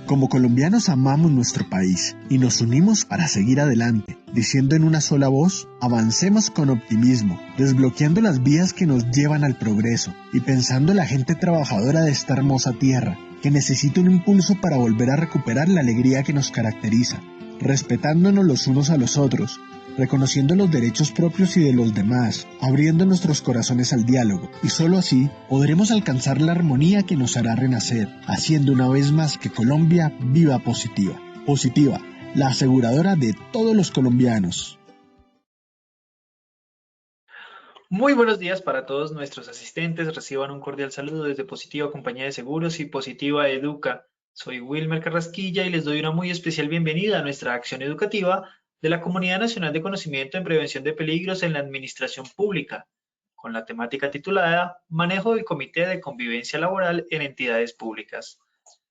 Como colombianos amamos nuestro país y nos unimos para seguir adelante, diciendo en una sola voz, avancemos con optimismo, desbloqueando las vías que nos llevan al progreso y pensando en la gente trabajadora de esta hermosa tierra, que necesita un impulso para volver a recuperar la alegría que nos caracteriza, respetándonos los unos a los otros, reconociendo los derechos propios y de los demás, abriendo nuestros corazones al diálogo, y solo así podremos alcanzar la armonía que nos hará renacer, haciendo una vez más que Colombia viva positiva. Positiva, la aseguradora de todos los colombianos. Muy buenos días para todos nuestros asistentes. Reciban un cordial saludo desde Positiva Compañía de Seguros y Positiva Educa. Soy Wilmer Carrasquilla y les doy una muy especial bienvenida a nuestra acción educativa de la Comunidad Nacional de Conocimiento en Prevención de Peligros en la Administración Pública, con la temática titulada Manejo del Comité de Convivencia Laboral en Entidades Públicas.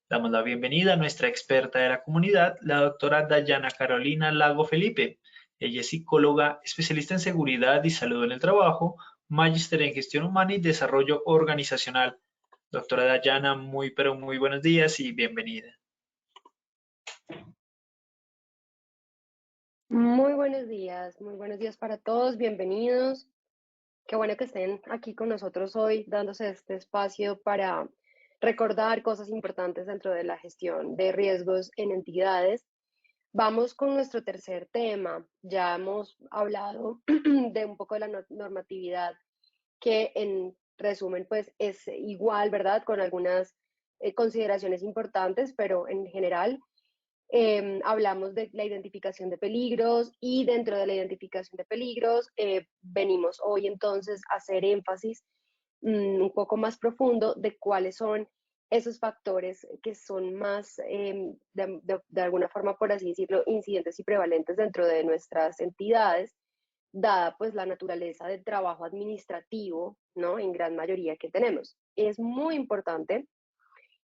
Damos la bienvenida a nuestra experta de la comunidad, la doctora Dayana Carolina Lago Felipe. Ella es psicóloga, especialista en seguridad y salud en el trabajo, magíster en gestión humana y desarrollo organizacional. Doctora Dayana, muy buenos días y bienvenida. Muy buenos días para todos, bienvenidos. Qué bueno que estén aquí con nosotros hoy, dándose este espacio para recordar cosas importantes dentro de la gestión de riesgos en entidades. Vamos con nuestro tercer tema. Ya hemos hablado de un poco de la normatividad, que en resumen pues es igual, ¿verdad? Con algunas consideraciones importantes, pero en general hablamos de la identificación de peligros y dentro de la identificación de peligros venimos hoy entonces a hacer énfasis un poco más profundo de cuáles son esos factores que son más, de alguna forma, por así decirlo, incidentes y prevalentes dentro de nuestras entidades, dada pues la naturaleza del trabajo administrativo, ¿no? En gran mayoría que tenemos. Es muy importante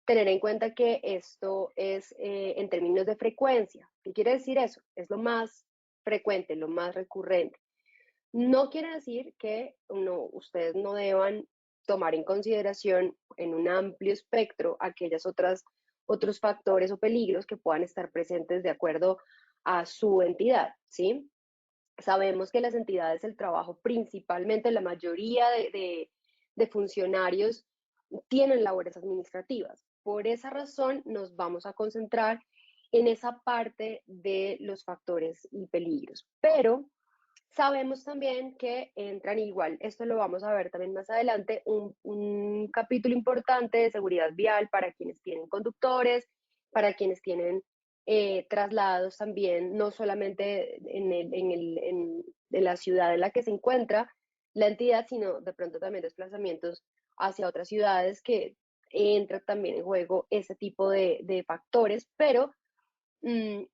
tener en cuenta que esto es en términos de frecuencia. ¿Qué quiere decir eso? Es lo más frecuente, lo más recurrente. No quiere decir que ustedes no deban tomar en consideración en un amplio espectro aquellas otros factores o peligros que puedan estar presentes de acuerdo a su entidad, ¿sí? Sabemos que las entidades del trabajo, principalmente la mayoría de funcionarios, tienen labores administrativas. Por esa razón nos vamos a concentrar en esa parte de los factores y peligros. Pero sabemos también que entran igual, esto lo vamos a ver también más adelante, un capítulo importante de seguridad vial para quienes tienen conductores, para quienes tienen traslados también, no solamente en la ciudad en la que se encuentra la entidad, sino de pronto también desplazamientos hacia otras ciudades que entra también en juego ese tipo de factores, pero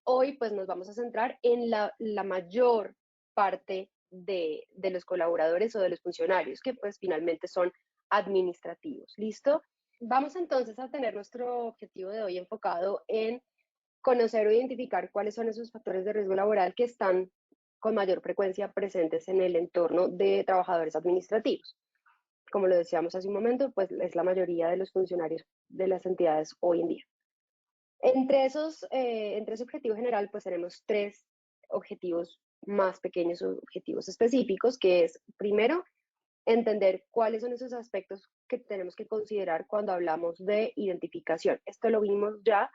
hoy pues nos vamos a centrar en la mayor parte de los colaboradores o de los funcionarios, que pues finalmente son administrativos. ¿Listo? Vamos entonces a tener nuestro objetivo de hoy enfocado en conocer o identificar cuáles son esos factores de riesgo laboral que están con mayor frecuencia presentes en el entorno de trabajadores administrativos. Como lo decíamos hace un momento, pues es la mayoría de los funcionarios de las entidades hoy en día. Entre ese objetivo general, pues tenemos tres objetivos más pequeños o objetivos específicos, que es, primero, entender cuáles son esos aspectos que tenemos que considerar cuando hablamos de identificación. Esto lo vimos ya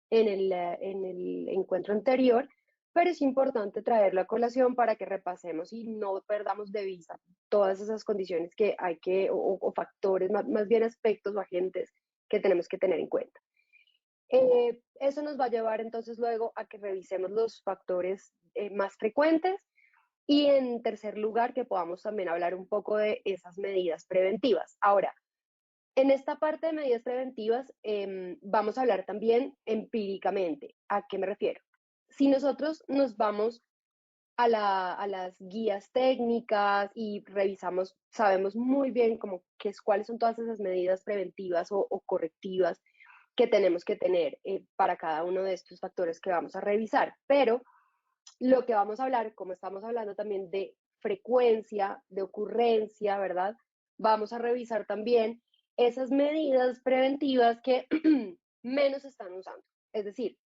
en el encuentro anterior, pero es importante traerlo a colación para que repasemos y no perdamos de vista todas esas condiciones que hay que, o factores, más bien aspectos o agentes que tenemos que tener en cuenta. Eso nos va a llevar entonces luego a que revisemos los factores más frecuentes y en tercer lugar que podamos también hablar un poco de esas medidas preventivas. Ahora, en esta parte de medidas preventivas vamos a hablar también empíricamente. ¿A qué me refiero? Si nosotros nos vamos a las guías técnicas y revisamos, sabemos muy bien cuáles son todas esas medidas preventivas o correctivas que tenemos que tener para cada uno de estos factores que vamos a revisar. Pero lo que vamos a hablar, como estamos hablando también de frecuencia, de ocurrencia, ¿verdad? Vamos a revisar también esas medidas preventivas que menos están usando. Es decir,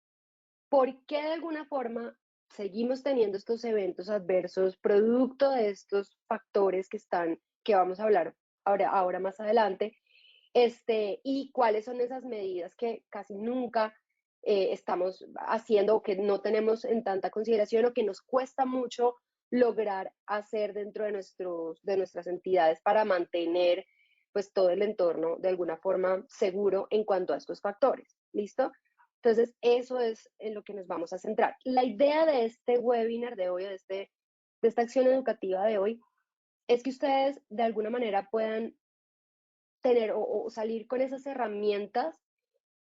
¿por qué de alguna forma seguimos teniendo estos eventos adversos producto de estos factores que vamos a hablar ahora más adelante? Y cuáles son esas medidas que casi nunca estamos haciendo o que no tenemos en tanta consideración o que nos cuesta mucho lograr hacer dentro de nuestras entidades para mantener pues todo el entorno de alguna forma seguro en cuanto a estos factores. ¿Listo? Entonces, eso es en lo que nos vamos a centrar. La idea de este webinar de hoy, de esta acción educativa de hoy, es que ustedes de alguna manera puedan tener o salir con esas herramientas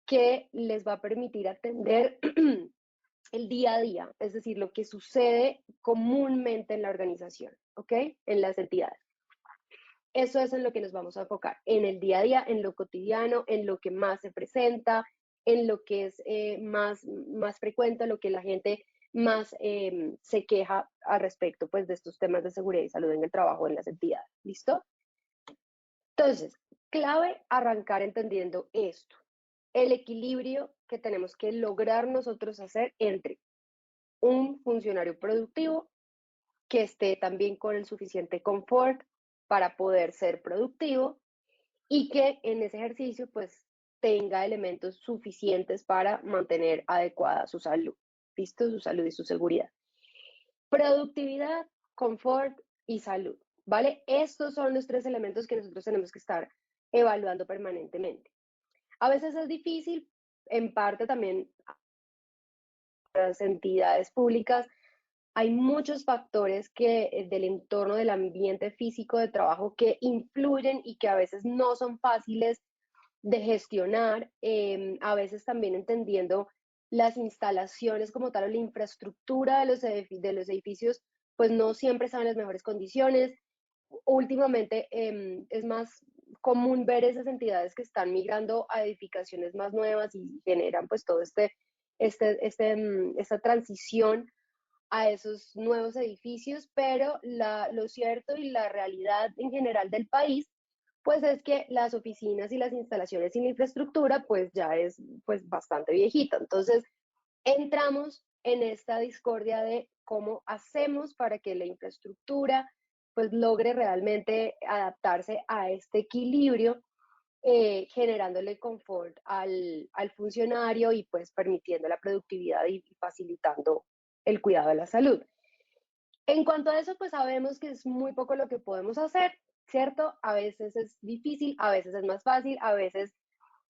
que les va a permitir atender el día a día, es decir, lo que sucede comúnmente en la organización, ¿ok? En las entidades. Eso es en lo que nos vamos a enfocar, en el día a día, en lo cotidiano, en lo que más se presenta, en lo que es más frecuente, lo que la gente más se queja al respecto pues, de estos temas de seguridad y salud en el trabajo en las entidades. ¿Listo? Entonces, clave arrancar entendiendo esto, el equilibrio que tenemos que lograr nosotros hacer entre un funcionario productivo que esté también con el suficiente confort para poder ser productivo y que en ese ejercicio pues tenga elementos suficientes para mantener adecuada su salud, ¿listo? Su salud y su seguridad. Productividad, confort y salud, ¿vale? Estos son los tres elementos que nosotros tenemos que estar evaluando permanentemente. A veces es difícil, en parte también las entidades públicas, hay muchos factores del entorno del ambiente físico de trabajo que influyen y que a veces no son fáciles de gestionar, a veces también entendiendo las instalaciones como tal o la infraestructura de los edificios, pues no siempre están en las mejores condiciones. Últimamente es más común ver esas entidades que están migrando a edificaciones más nuevas y generan pues todo esta transición a esos nuevos edificios, pero lo cierto y la realidad en general del país, pues es que las oficinas y las instalaciones y la infraestructura, pues ya es pues bastante viejita. Entonces, entramos en esta discordia de cómo hacemos para que la infraestructura pues logre realmente adaptarse a este equilibrio, generándole confort al funcionario y pues permitiendo la productividad y facilitando el cuidado de la salud. En cuanto a eso, pues sabemos que es muy poco lo que podemos hacer, ¿cierto? A veces es difícil, a veces es más fácil, a veces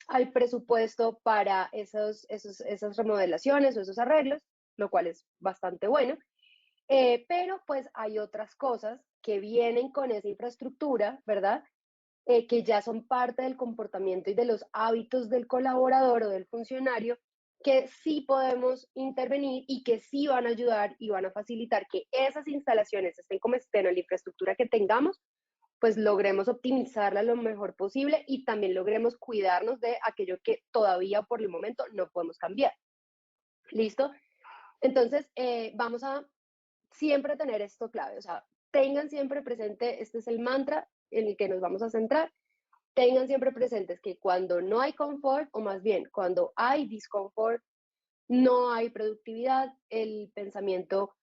hay presupuesto para esas remodelaciones o esos arreglos, lo cual es bastante bueno. Pero pues hay otras cosas que vienen con esa infraestructura, ¿verdad? Que ya son parte del comportamiento y de los hábitos del colaborador o del funcionario, que sí podemos intervenir y que sí van a ayudar y van a facilitar que esas instalaciones estén como estén en la infraestructura que tengamos, pues logremos optimizarla lo mejor posible y también logremos cuidarnos de aquello que todavía por el momento no podemos cambiar. ¿Listo? Entonces, vamos a siempre tener esto clave, o sea, tengan siempre presente, este es el mantra en el que nos vamos a centrar, tengan siempre presentes que cuando no hay confort, o más bien cuando hay disconfort, no hay productividad, el pensamiento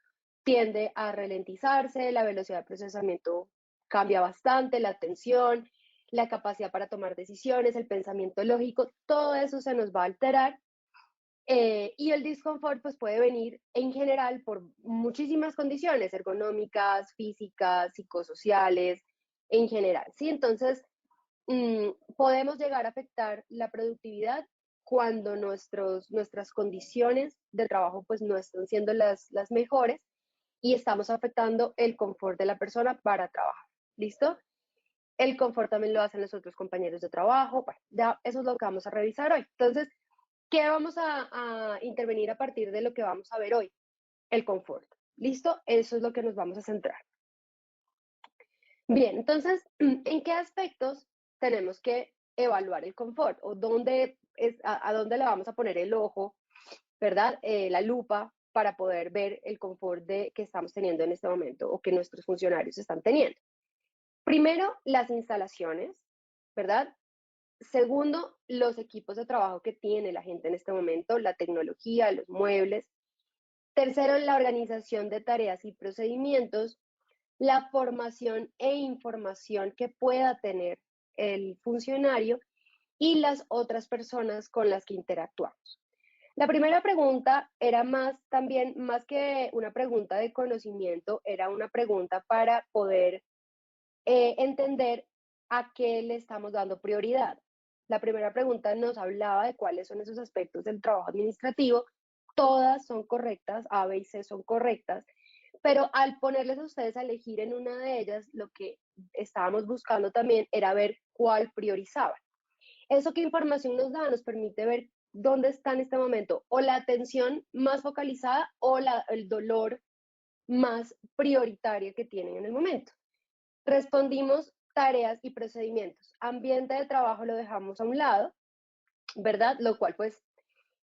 tiende a ralentizarse, la velocidad de procesamiento cambia bastante, la atención, la capacidad para tomar decisiones, el pensamiento lógico, todo eso se nos va a alterar. Y el disconfort pues puede venir en general por muchísimas condiciones ergonómicas, físicas, psicosociales, en general, ¿sí? Entonces, podemos llegar a afectar la productividad cuando nuestras condiciones de trabajo pues no están siendo las mejores y estamos afectando el confort de la persona para trabajar. ¿Listo? El confort también lo hacen los otros compañeros de trabajo. Bueno, ya eso es lo que vamos a revisar hoy. Entonces, ¿qué vamos a intervenir a partir de lo que vamos a ver hoy? El confort. ¿Listo? Eso es lo que nos vamos a centrar. Bien, entonces, ¿en qué aspectos tenemos que evaluar el confort? ¿O a dónde le vamos a poner el ojo, ¿verdad? La lupa para poder ver el confort que estamos teniendo en este momento o que nuestros funcionarios están teniendo. Primero, las instalaciones, ¿verdad? Segundo, los equipos de trabajo que tiene la gente en este momento, la tecnología, los muebles. Tercero, la organización de tareas y procedimientos, la formación e información que pueda tener el funcionario y las otras personas con las que interactuamos. La primera pregunta era más que una pregunta de conocimiento, era una pregunta para poder entender a qué le estamos dando prioridad. La primera pregunta nos hablaba de cuáles son esos aspectos del trabajo administrativo. Todas son correctas, A, B y C son correctas, pero al ponerles a ustedes a elegir en una de ellas, lo que estábamos buscando también era ver cuál priorizaba. ¿Eso qué información nos da? Nos permite ver dónde está en este momento o la atención más focalizada o el dolor más prioritario que tienen en el momento. Respondimos tareas y procedimientos. Ambiente de trabajo lo dejamos a un lado, ¿verdad? Lo cual, pues,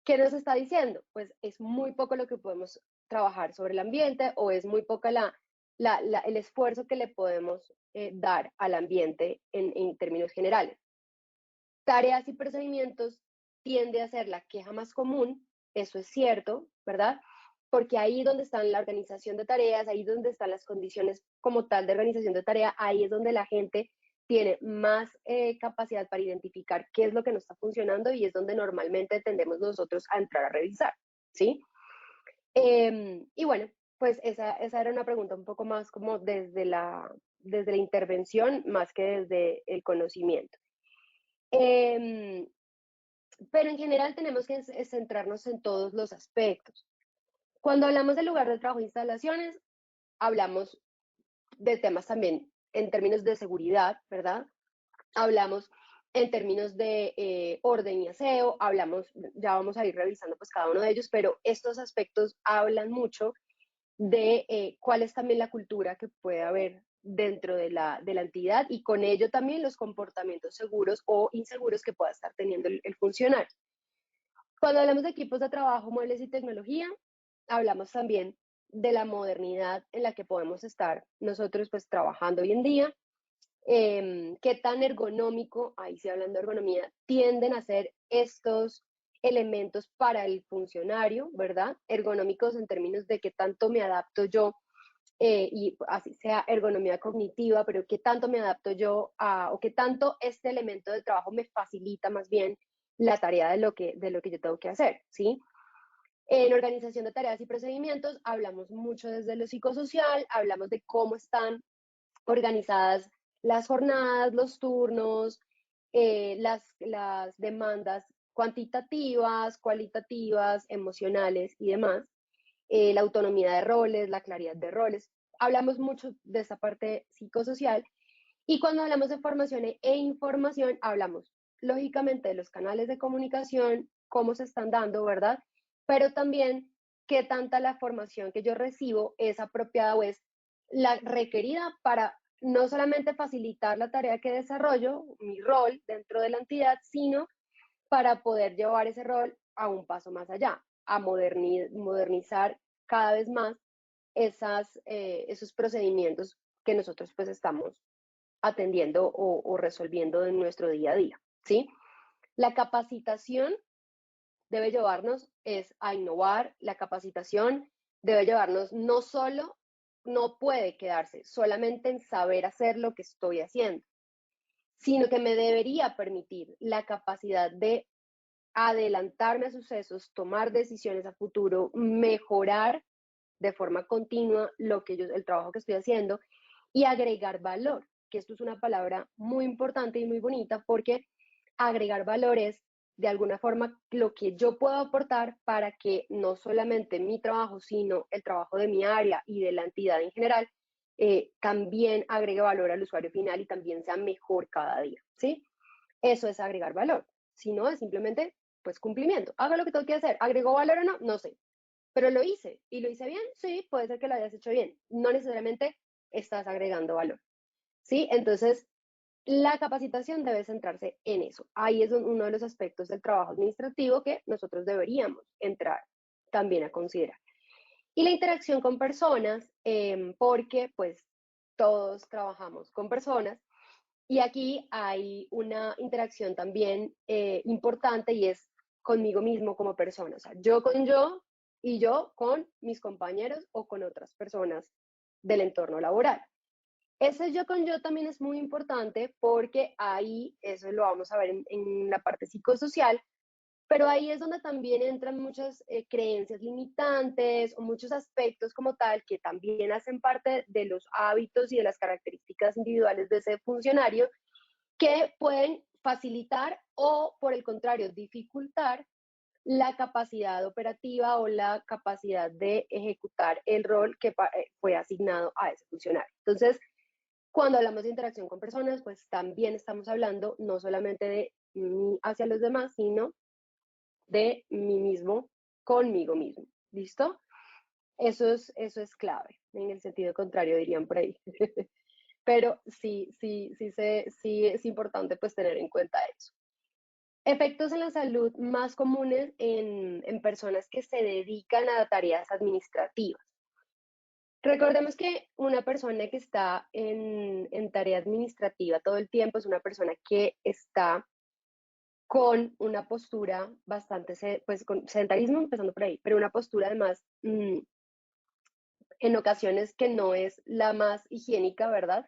¿qué nos está diciendo? Pues es muy poco lo que podemos trabajar sobre el ambiente o es muy poca el esfuerzo que le podemos dar al ambiente en términos generales. Tareas y procedimientos tiende a ser la queja más común, eso es cierto, ¿verdad? Porque ahí donde está la organización de tareas, ahí donde están las condiciones como tal de organización de tarea, ahí es donde la gente tiene más capacidad para identificar qué es lo que no está funcionando y es donde normalmente tendemos nosotros a entrar a revisar, ¿sí? Y bueno, pues esa era una pregunta un poco más como desde la intervención, más que desde el conocimiento. Pero en general tenemos que centrarnos en todos los aspectos. Cuando hablamos del lugar de trabajo e instalaciones, hablamos de temas también en términos de seguridad, ¿verdad? Hablamos en términos de orden y aseo, hablamos, ya vamos a ir revisando pues cada uno de ellos, pero estos aspectos hablan mucho de cuál es también la cultura que puede haber dentro de la entidad y con ello también los comportamientos seguros o inseguros que pueda estar teniendo el funcionario. Cuando hablamos de equipos de trabajo, muebles y tecnología, hablamos también de la modernidad en la que podemos estar nosotros pues trabajando hoy en día, qué tan ergonómico, ahí sí hablando de ergonomía, tienden a ser estos elementos para el funcionario, ¿verdad? Ergonómicos en términos de qué tanto me adapto yo, y así sea ergonomía cognitiva, pero qué tanto me adapto yo o qué tanto este elemento de trabajo me facilita más bien la tarea de lo que yo tengo que hacer, ¿sí? En organización de tareas y procedimientos hablamos mucho desde lo psicosocial, hablamos de cómo están organizadas las jornadas, los turnos, las demandas cuantitativas, cualitativas, emocionales y demás, la autonomía de roles, la claridad de roles. Hablamos mucho de esa parte psicosocial y cuando hablamos de formación e información, hablamos lógicamente de los canales de comunicación, cómo se están dando, ¿verdad? Pero también qué tanta la formación que yo recibo es apropiada o es la requerida para no solamente facilitar la tarea que desarrollo, mi rol dentro de la entidad, sino para poder llevar ese rol a un paso más allá, a modernizar cada vez más esos procedimientos que nosotros pues estamos atendiendo o resolviendo en nuestro día a día, ¿sí? La capacitación debe llevarnos es a innovar, la capacitación debe llevarnos no solo, no puede quedarse solamente en saber hacer lo que estoy haciendo, sino que me debería permitir la capacidad de adelantarme a sucesos, tomar decisiones a futuro, mejorar de forma continua el trabajo que estoy haciendo y agregar valor, que esto es una palabra muy importante y muy bonita porque agregar valor es de alguna forma lo que yo puedo aportar para que no solamente mi trabajo, sino el trabajo de mi área y de la entidad en general, también agregue valor al usuario final y también sea mejor cada día, ¿sí? Eso es agregar valor. Si no, es simplemente, pues, cumplimiento. Haga lo que tengo que hacer. ¿Agregó valor o no? No sé. Pero lo hice. ¿Y lo hice bien? Sí, puede ser que lo hayas hecho bien. No necesariamente estás agregando valor. ¿Sí? Entonces, la capacitación debe centrarse en eso. Ahí es uno de los aspectos del trabajo administrativo que nosotros deberíamos entrar también a considerar. Y la interacción con personas, porque pues todos trabajamos con personas Y aquí hay una interacción también importante y es conmigo mismo como persona. O sea, yo con yo y yo con mis compañeros o con otras personas del entorno laboral. Ese yo con yo también es muy importante porque ahí, eso lo vamos a ver en la parte psicosocial, pero ahí es donde también entran muchas creencias limitantes o muchos aspectos como tal que también hacen parte de los hábitos y de las características individuales de ese funcionario que pueden facilitar o, por el contrario, dificultar la capacidad operativa o la capacidad de ejecutar el rol que fue asignado a ese funcionario. Entonces, cuando hablamos de interacción con personas, pues también estamos hablando no solamente de mí hacia los demás, sino de mí mismo conmigo mismo. ¿Listo? Eso es clave. En el sentido contrario, dirían por ahí. Pero sí es importante pues tener en cuenta eso. Efectos en la salud más comunes en personas que se dedican a tareas administrativas. Recordemos que una persona que está en tarea administrativa todo el tiempo es una persona que está con una postura bastante, pues con sedentarismo, empezando por ahí, pero una postura además en ocasiones que no es la más higiénica, ¿verdad?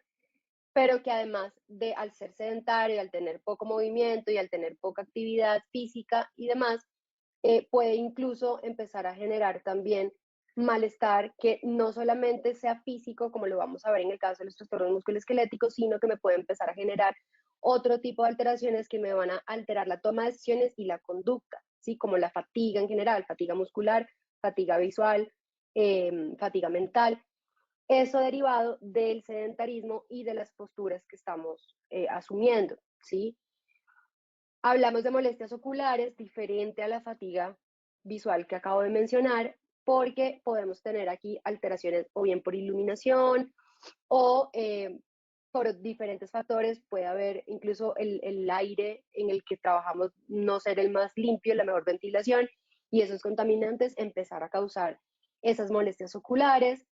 Pero que además de al ser sedentario, al tener poco movimiento y al tener poca actividad física y demás, puede incluso empezar a generar también malestar que no solamente sea físico, como lo vamos a ver en el caso de los trastornos musculoesqueléticos, sino que me puede empezar a generar otro tipo de alteraciones que me van a alterar la toma de decisiones y la conducta, ¿sí? Como la fatiga en general, fatiga muscular, fatiga visual, fatiga mental. Eso derivado del sedentarismo y de las posturas que estamos asumiendo, ¿sí? Hablamos de molestias oculares, diferente a la fatiga visual que acabo de mencionar, porque podemos tener aquí alteraciones o bien por iluminación o por diferentes factores. Puede haber incluso el aire en el que trabajamos no ser el más limpio, la mejor ventilación, y esos contaminantes empezar a causar esas molestias oculares,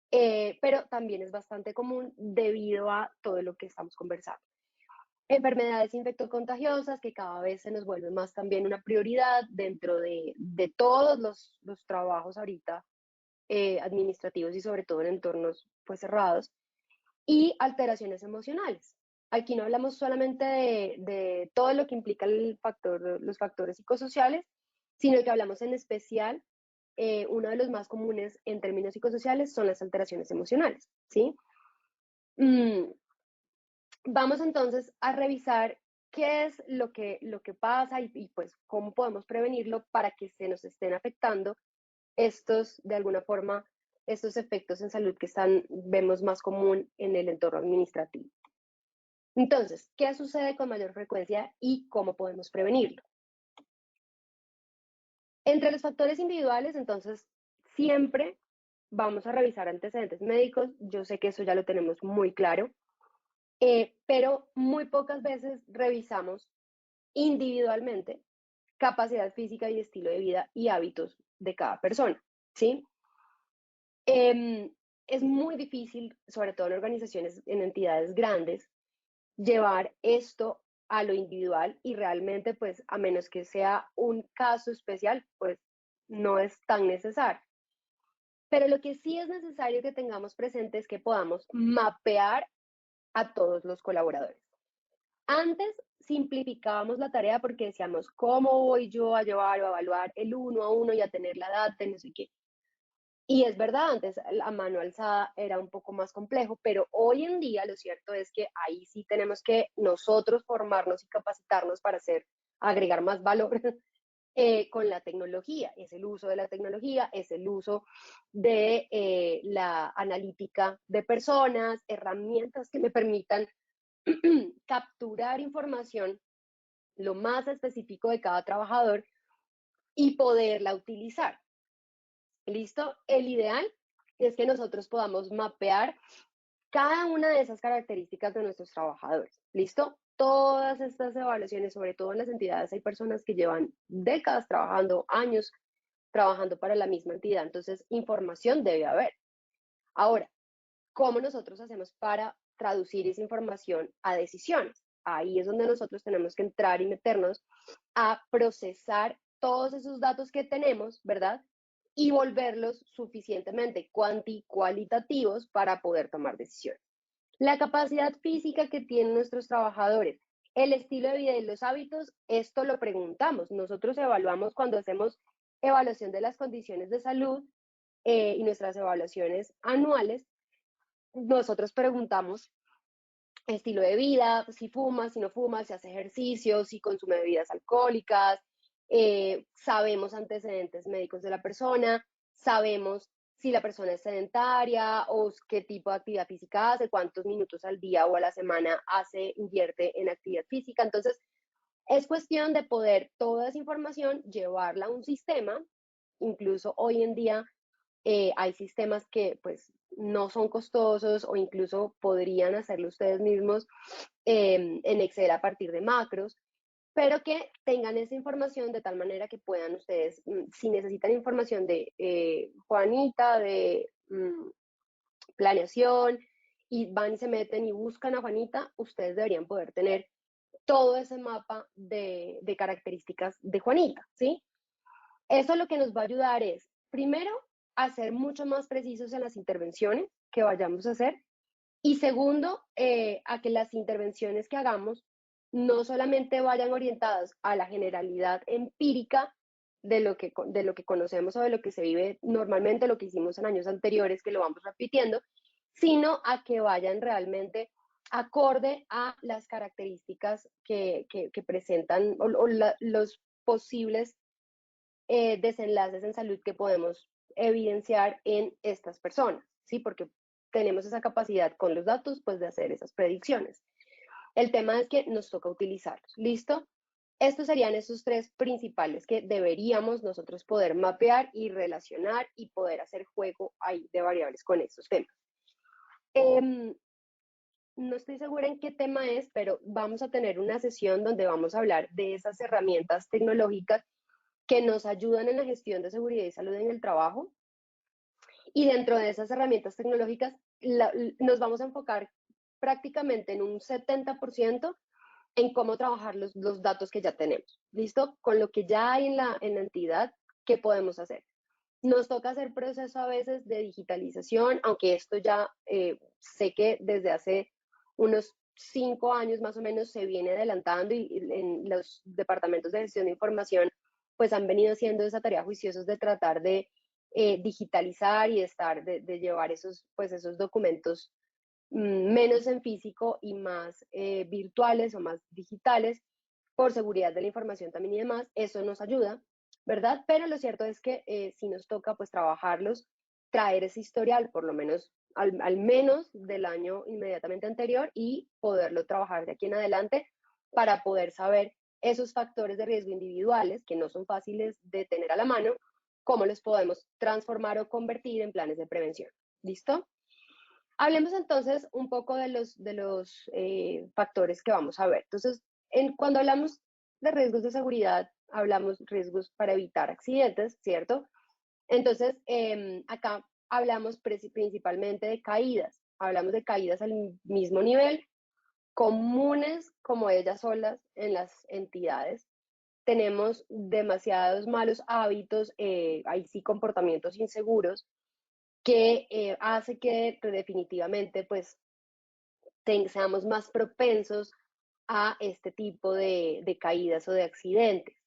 pero también es bastante común debido a todo lo que estamos conversando. Enfermedades infectocontagiosas que cada vez se nos vuelven más también una prioridad dentro de todos los trabajos ahorita administrativos y sobre todo en entornos pues cerrados, y alteraciones emocionales. Aquí no hablamos solamente de todo lo que implica los factores psicosociales, sino que hablamos en especial, uno de los más comunes en términos psicosociales son las alteraciones emocionales, ¿sí? Vamos entonces a revisar qué es lo que pasa y pues cómo podemos prevenirlo para que se nos estén afectando estos, de alguna forma, estos efectos en salud que vemos más común en el entorno administrativo. Entonces, ¿qué sucede con mayor frecuencia y cómo podemos prevenirlo? Entre los factores individuales, entonces, siempre vamos a revisar antecedentes médicos. Yo sé que eso ya lo tenemos muy claro, pero muy pocas veces revisamos individualmente capacidad física y estilo de vida y hábitos de cada persona, ¿sí? Es muy difícil, sobre todo en organizaciones, en entidades grandes, llevar esto a lo individual y realmente, pues, a menos que sea un caso especial, pues, no es tan necesario. Pero lo que sí es necesario que tengamos presente es que podamos mapear a todos los colaboradores. Antes simplificábamos la tarea porque decíamos, ¿cómo voy yo a llevar o a evaluar el uno a uno y a tener la data, no sé qué? Y es verdad, antes la mano alzada era un poco más complejo, pero hoy en día lo cierto es que ahí sí tenemos que nosotros formarnos y capacitarnos para agregar más valor con la tecnología. Es el uso de la tecnología, es el uso de la analítica de personas, herramientas que me permitan capturar información lo más específico de cada trabajador y poderla utilizar. ¿Listo? El ideal es que nosotros podamos mapear cada una de esas características de nuestros trabajadores. ¿Listo? Todas estas evaluaciones, sobre todo en las entidades, hay personas que llevan décadas trabajando, años trabajando para la misma entidad, entonces información debe haber. Ahora, ¿cómo nosotros hacemos para traducir esa información a decisiones. Ahí es donde nosotros tenemos que entrar y meternos a procesar todos esos datos que tenemos, ¿verdad? Y volverlos suficientemente cualitativos para poder tomar decisiones. La capacidad física que tienen nuestros trabajadores, el estilo de vida y los hábitos, esto lo preguntamos. Nosotros evaluamos cuando hacemos evaluación de las condiciones de salud y nuestras evaluaciones anuales, nosotros preguntamos estilo de vida, si fuma, si no fuma, si hace ejercicio, si consume bebidas alcohólicas, sabemos antecedentes médicos de la persona, sabemos si la persona es sedentaria o qué tipo de actividad física hace, cuántos minutos al día o a la semana invierte en actividad física. Entonces, es cuestión de poder toda esa información llevarla a un sistema. Incluso hoy en día hay sistemas que pues no son costosos o incluso podrían hacerlo ustedes mismos en Excel a partir de macros, pero que tengan esa información de tal manera que puedan ustedes, si necesitan información de Juanita, de planeación, y van y se meten y buscan a Juanita, ustedes deberían poder tener todo ese mapa de características de Juanita, ¿sí? Eso lo que nos va a ayudar es, primero, a ser mucho más precisos en las intervenciones que vayamos a hacer, y segundo, a que las intervenciones que hagamos no solamente vayan orientadas a la generalidad empírica de lo que conocemos o de lo que se vive normalmente, lo que hicimos en años anteriores, que lo vamos repitiendo, sino a que vayan realmente acorde a las características que presentan los posibles desenlaces en salud que podemos evidenciar en estas personas, ¿sí? Porque tenemos esa capacidad con los datos, pues, de hacer esas predicciones. El tema es que nos toca utilizarlos, ¿listo? Estos serían esos tres principales que deberíamos nosotros poder mapear y relacionar y poder hacer juego ahí de variables con estos temas. No estoy segura en qué tema es, pero vamos a tener una sesión donde vamos a hablar de esas herramientas tecnológicas que nos ayudan en la gestión de seguridad y salud en el trabajo. Y dentro de esas herramientas tecnológicas nos vamos a enfocar prácticamente en un 70% en cómo trabajar los datos que ya tenemos. ¿Listo? Con lo que ya hay en la entidad, ¿qué podemos hacer? Nos toca hacer proceso a veces de digitalización, aunque esto ya sé que desde hace unos 5 años más o menos se viene adelantando y en los departamentos de gestión de información pues han venido haciendo esa tarea juiciosos de tratar de digitalizar y de llevar esos documentos menos en físico y más virtuales o más digitales por seguridad de la información también y demás. Eso nos ayuda, ¿verdad? Pero lo cierto es que si nos toca pues trabajarlos, traer ese historial por lo menos al menos del año inmediatamente anterior y poderlo trabajar de aquí en adelante para poder saber esos factores de riesgo individuales que no son fáciles de tener a la mano, cómo los podemos transformar o convertir en planes de prevención. ¿Listo? Hablemos entonces un poco de los factores que vamos a ver. Entonces, cuando hablamos de riesgos de seguridad, hablamos riesgos para evitar accidentes, ¿cierto? Entonces, acá hablamos principalmente de caídas. Hablamos de caídas al mismo nivel, comunes como ellas solas en las entidades. Tenemos demasiados malos hábitos, ahí sí comportamientos inseguros, que hace que definitivamente pues seamos más propensos a este tipo de caídas o de accidentes.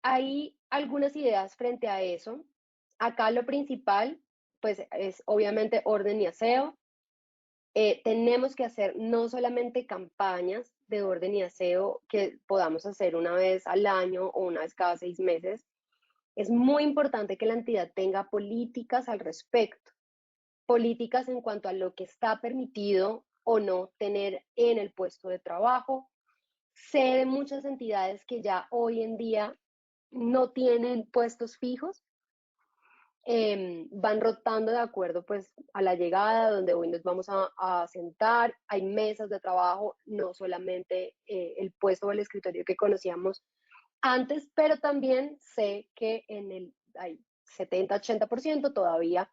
Hay algunas ideas frente a eso. Acá lo principal pues es obviamente orden y aseo. Tenemos que hacer no solamente campañas de orden y aseo que podamos hacer una vez al año o una vez cada 6 meses. Es muy importante que la entidad tenga políticas al respecto, políticas en cuanto a lo que está permitido o no tener en el puesto de trabajo. Sé de muchas entidades que ya hoy en día no tienen puestos fijos, van rotando de acuerdo pues a la llegada, donde hoy nos vamos a sentar, hay mesas de trabajo, no solamente el puesto o el escritorio que conocíamos antes, pero también sé que hay 70-80% todavía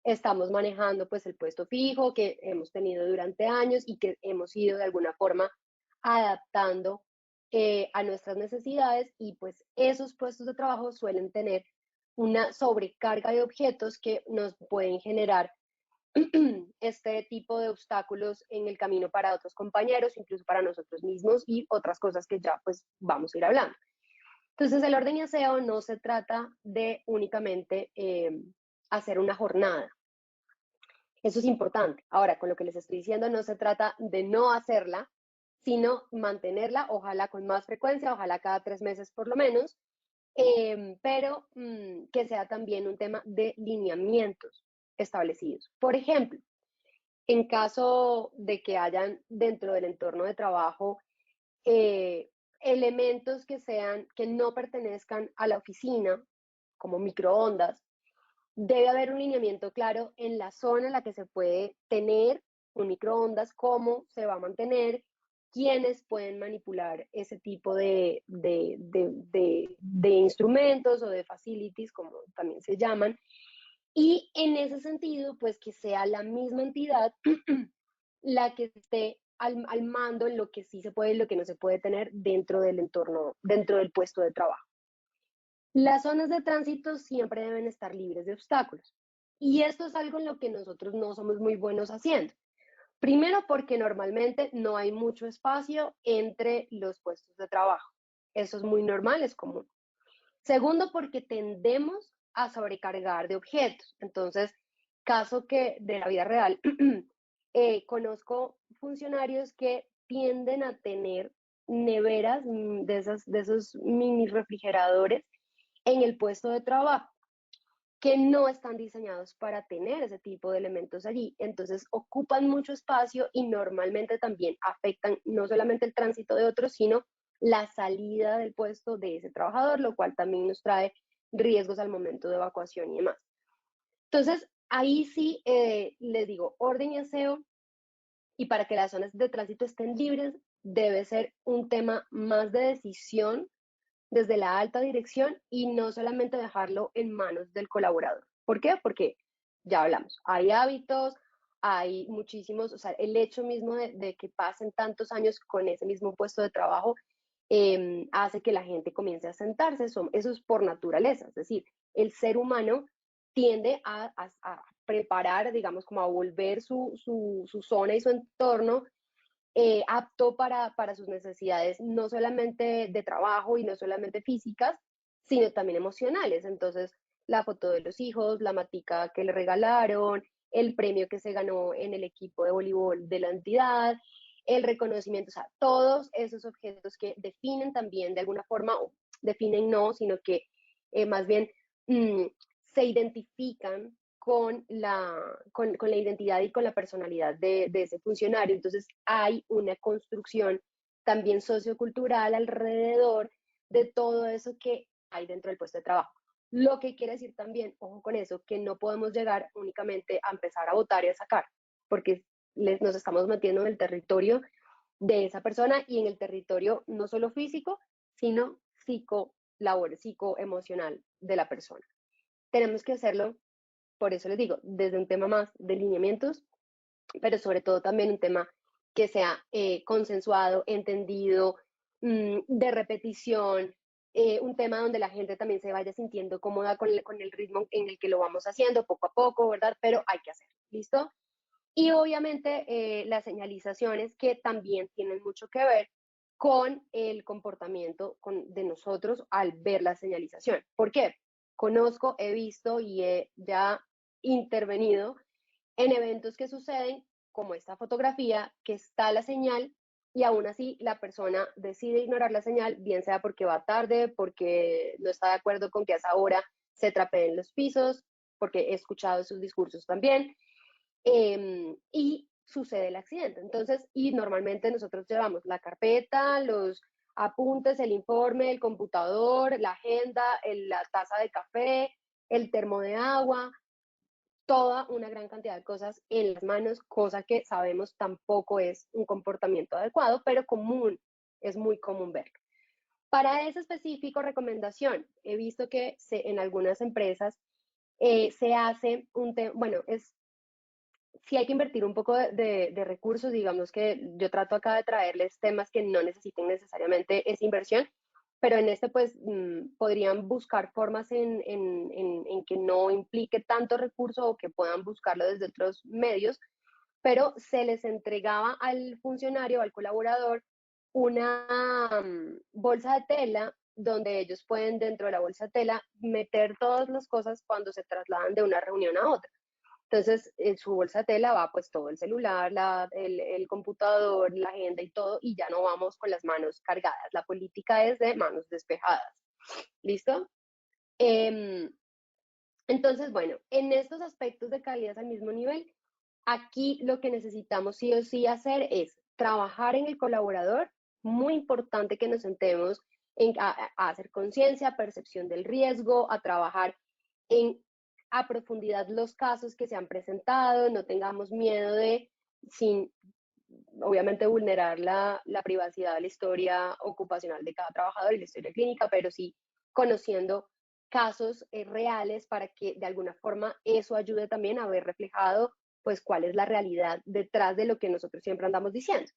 estamos manejando pues el puesto fijo que hemos tenido durante años y que hemos ido de alguna forma adaptando a nuestras necesidades, y pues esos puestos de trabajo suelen tener una sobrecarga de objetos que nos pueden generar este tipo de obstáculos en el camino para otros compañeros, incluso para nosotros mismos y otras cosas que ya pues vamos a ir hablando. Entonces el orden y aseo no se trata de únicamente hacer una jornada. Eso es importante. Ahora, con lo que les estoy diciendo, no se trata de no hacerla, sino mantenerla, ojalá con más frecuencia, ojalá cada 3 meses por lo menos, pero que sea también un tema de lineamientos establecidos. Por ejemplo, en caso de que hayan dentro del entorno de trabajo elementos que no pertenezcan a la oficina, como microondas, debe haber un lineamiento claro en la zona en la que se puede tener un microondas, cómo se va a mantener, quiénes pueden manipular ese tipo de instrumentos o de facilities, como también se llaman, y en ese sentido, pues que sea la misma entidad la que esté al mando en lo que sí se puede y lo que no se puede tener dentro del entorno, dentro del puesto de trabajo. Las zonas de tránsito siempre deben estar libres de obstáculos. Y esto es algo en lo que nosotros no somos muy buenos haciendo. Primero, porque normalmente no hay mucho espacio entre los puestos de trabajo. Eso es muy normal, es común. Segundo, porque tendemos a sobrecargar de objetos. Entonces, caso que de la vida real, conozco funcionarios que tienden a tener neveras de esos mini refrigeradores en el puesto de trabajo, que no están diseñados para tener ese tipo de elementos allí. Entonces ocupan mucho espacio y normalmente también afectan no solamente el tránsito de otros, sino la salida del puesto de ese trabajador, lo cual también nos trae riesgos al momento de evacuación y demás. Entonces, ahí sí les digo, orden y aseo, y para que las zonas de tránsito estén libres, debe ser un tema más de decisión desde la alta dirección y no solamente dejarlo en manos del colaborador. ¿Por qué? Porque ya hablamos, hay hábitos, hay muchísimos, o sea, el hecho mismo de que pasen tantos años con ese mismo puesto de trabajo hace que la gente comience a sentarse, eso es por naturaleza, es decir, el ser humano tiende a preparar, digamos, como a volver su zona y su entorno apto para sus necesidades, no solamente de trabajo y no solamente físicas, sino también emocionales. Entonces, la foto de los hijos, la matica que le regalaron, el premio que se ganó en el equipo de voleibol de la entidad, el reconocimiento, o sea, todos esos objetos que definen también de alguna forma, o definen no, sino que más bien mmm, se identifican con la identidad y con la personalidad de ese funcionario. Entonces hay una construcción también sociocultural alrededor de todo eso que hay dentro del puesto de trabajo. Lo que quiere decir también, ojo con eso, que no podemos llegar únicamente a empezar a votar y a sacar, porque nos estamos metiendo en el territorio de esa persona y en el territorio no solo físico, sino psicoemocional de la persona. Tenemos que hacerlo, por eso les digo, desde un tema más de lineamientos, pero sobre todo también un tema que sea consensuado, entendido, de repetición, un tema donde la gente también se vaya sintiendo cómoda con el ritmo en el que lo vamos haciendo poco a poco, ¿verdad? Pero hay que hacerlo, ¿listo? Y obviamente las señalizaciones que también tienen mucho que ver con el comportamiento de nosotros al ver la señalización. ¿Por qué? Conozco, he visto y he ya intervenido en eventos que suceden como esta fotografía, que está la señal y aún así la persona decide ignorar la señal, bien sea porque va tarde, porque no está de acuerdo con que a esa hora se trapeen los pisos, porque he escuchado sus discursos también, y sucede el accidente. Entonces, y normalmente nosotros llevamos la carpeta, los apuntes, el informe, el computador, la agenda, la taza de café, el termo de agua, toda una gran cantidad de cosas en las manos, cosa que sabemos tampoco es un comportamiento adecuado, pero común, es muy común verlo. Para ese específico recomendación, he visto que en algunas empresas se hace bueno, sí hay que invertir un poco de recursos, digamos que yo trato acá de traerles temas que no necesiten necesariamente esa inversión, pero en este pues podrían buscar formas en que no implique tanto recurso o que puedan buscarlo desde otros medios, pero se les entregaba al funcionario, al colaborador, una bolsa de tela donde ellos pueden dentro de la bolsa de tela meter todas las cosas cuando se trasladan de una reunión a otra. Entonces, en su bolsa de tela va pues todo el celular, el computador, la agenda y todo, y ya no vamos con las manos cargadas. La política es de manos despejadas. ¿Listo? Entonces, bueno, en estos aspectos de calidad al mismo nivel, aquí lo que necesitamos sí o sí hacer es trabajar en el colaborador. Muy importante que nos sentemos a hacer conciencia, percepción del riesgo, a trabajar en a profundidad los casos que se han presentado, no tengamos miedo de, sin obviamente vulnerar la privacidad de la historia ocupacional de cada trabajador y la historia clínica, pero sí conociendo casos reales para que de alguna forma eso ayude también a ver reflejado pues cuál es la realidad detrás de lo que nosotros siempre andamos diciendo.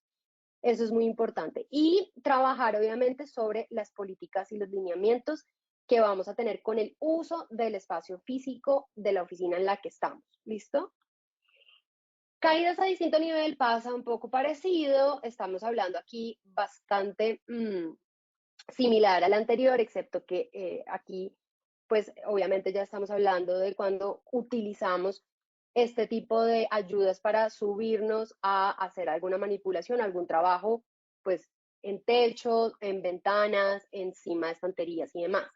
Eso es muy importante. Y trabajar obviamente sobre las políticas y los lineamientos que vamos a tener con el uso del espacio físico de la oficina en la que estamos. ¿Listo? Caídas a distinto nivel pasa un poco parecido. Estamos hablando aquí bastante similar al anterior, excepto que aquí, pues obviamente ya estamos hablando de cuando utilizamos este tipo de ayudas para subirnos a hacer alguna manipulación, algún trabajo, pues en techos, en ventanas, encima de estanterías y demás.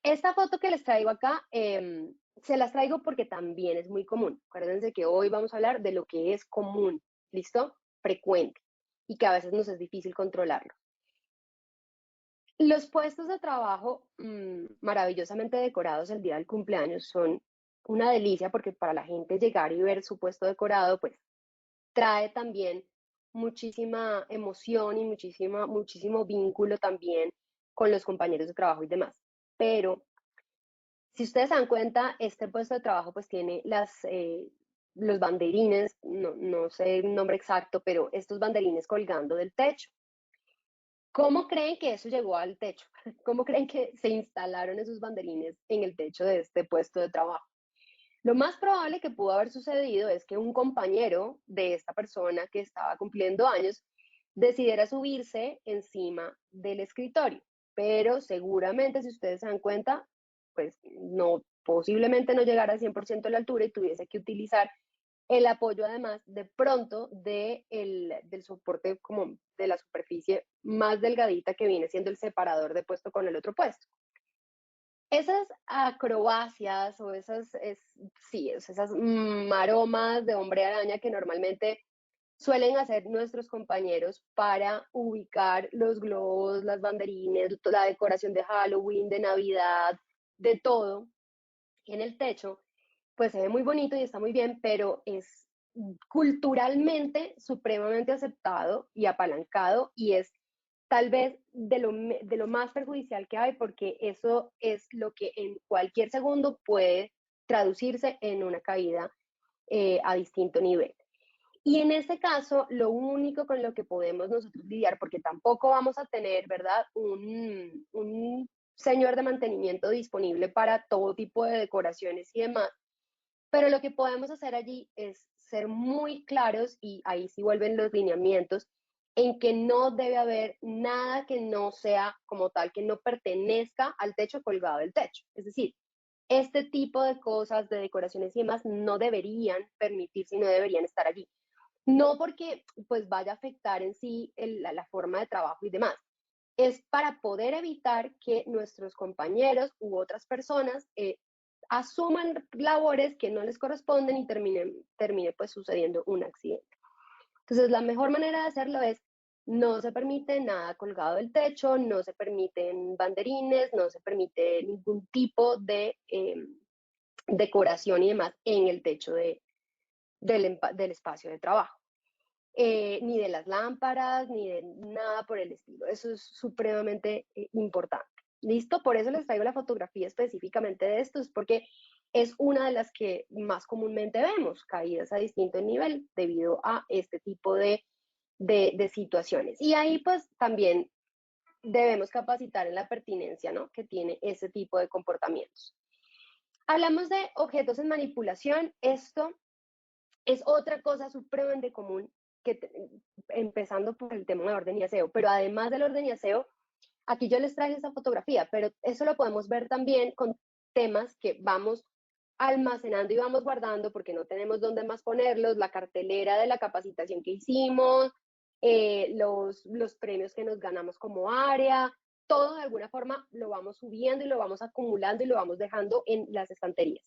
Esta foto que les traigo acá, se las traigo porque también es muy común. Acuérdense que hoy vamos a hablar de lo que es común, ¿listo? Frecuente, y que a veces nos es difícil controlarlo. Los puestos de trabajo maravillosamente decorados el día del cumpleaños son una delicia porque para la gente llegar y ver su puesto decorado, pues trae también muchísima emoción y muchísimo vínculo también con los compañeros de trabajo y demás. Pero si ustedes se dan cuenta, este puesto de trabajo pues tiene los banderines, no sé el nombre exacto, pero estos banderines colgando del techo. ¿Cómo creen que eso llegó al techo? ¿Cómo creen que se instalaron esos banderines en el techo de este puesto de trabajo? Lo más probable que pudo haber sucedido es que un compañero de esta persona que estaba cumpliendo años decidiera subirse encima del escritorio, pero seguramente si ustedes se dan cuenta, pues no, posiblemente no llegara a 100% a la altura y tuviese que utilizar el apoyo además de pronto del soporte como de la superficie más delgadita que viene siendo el separador de puesto con el otro puesto. Esas acrobacias o esas maromas de hombre araña que normalmente suelen hacer nuestros compañeros para ubicar los globos, las banderines, la decoración de Halloween, de Navidad, de todo en el techo, pues se ve muy bonito y está muy bien, pero es culturalmente supremamente aceptado y apalancado y es tal vez de lo más perjudicial que hay porque eso es lo que en cualquier segundo puede traducirse en una caída a distinto nivel. Y en este caso, lo único con lo que podemos nosotros lidiar, porque tampoco vamos a tener, ¿verdad?, un señor de mantenimiento disponible para todo tipo de decoraciones y demás, pero lo que podemos hacer allí es ser muy claros y ahí sí vuelven los lineamientos en que no debe haber nada que no sea como tal, que no pertenezca al techo colgado del techo. Es decir, este tipo de cosas, de decoraciones y demás, no deberían permitirse y no deberían estar allí. No porque pues vaya a afectar en sí la forma de trabajo y demás. Es para poder evitar que nuestros compañeros u otras personas asuman labores que no les corresponden y termine pues sucediendo un accidente. Entonces, la mejor manera de hacerlo es no se permite nada colgado del techo, no se permiten banderines, no se permite ningún tipo de decoración y demás en el techo del espacio de trabajo. Ni de las lámparas, ni de nada por el estilo. Eso es supremamente importante. ¿Listo? Por eso les traigo la fotografía específicamente de esto, es porque es una de las que más comúnmente vemos, caídas a distinto nivel debido a este tipo de situaciones. Y ahí pues también debemos capacitar en la pertinencia, ¿no?, que tiene ese tipo de comportamientos. Hablamos de objetos en manipulación. Esto es otra cosa supremamente común, empezando por el tema de orden y aseo, pero además del orden y aseo, aquí yo les traje esta fotografía, pero eso lo podemos ver también con temas que vamos almacenando y vamos guardando porque no tenemos dónde más ponerlos, la cartelera de la capacitación que hicimos, los premios que nos ganamos como área, todo de alguna forma lo vamos subiendo y lo vamos acumulando y lo vamos dejando en las estanterías.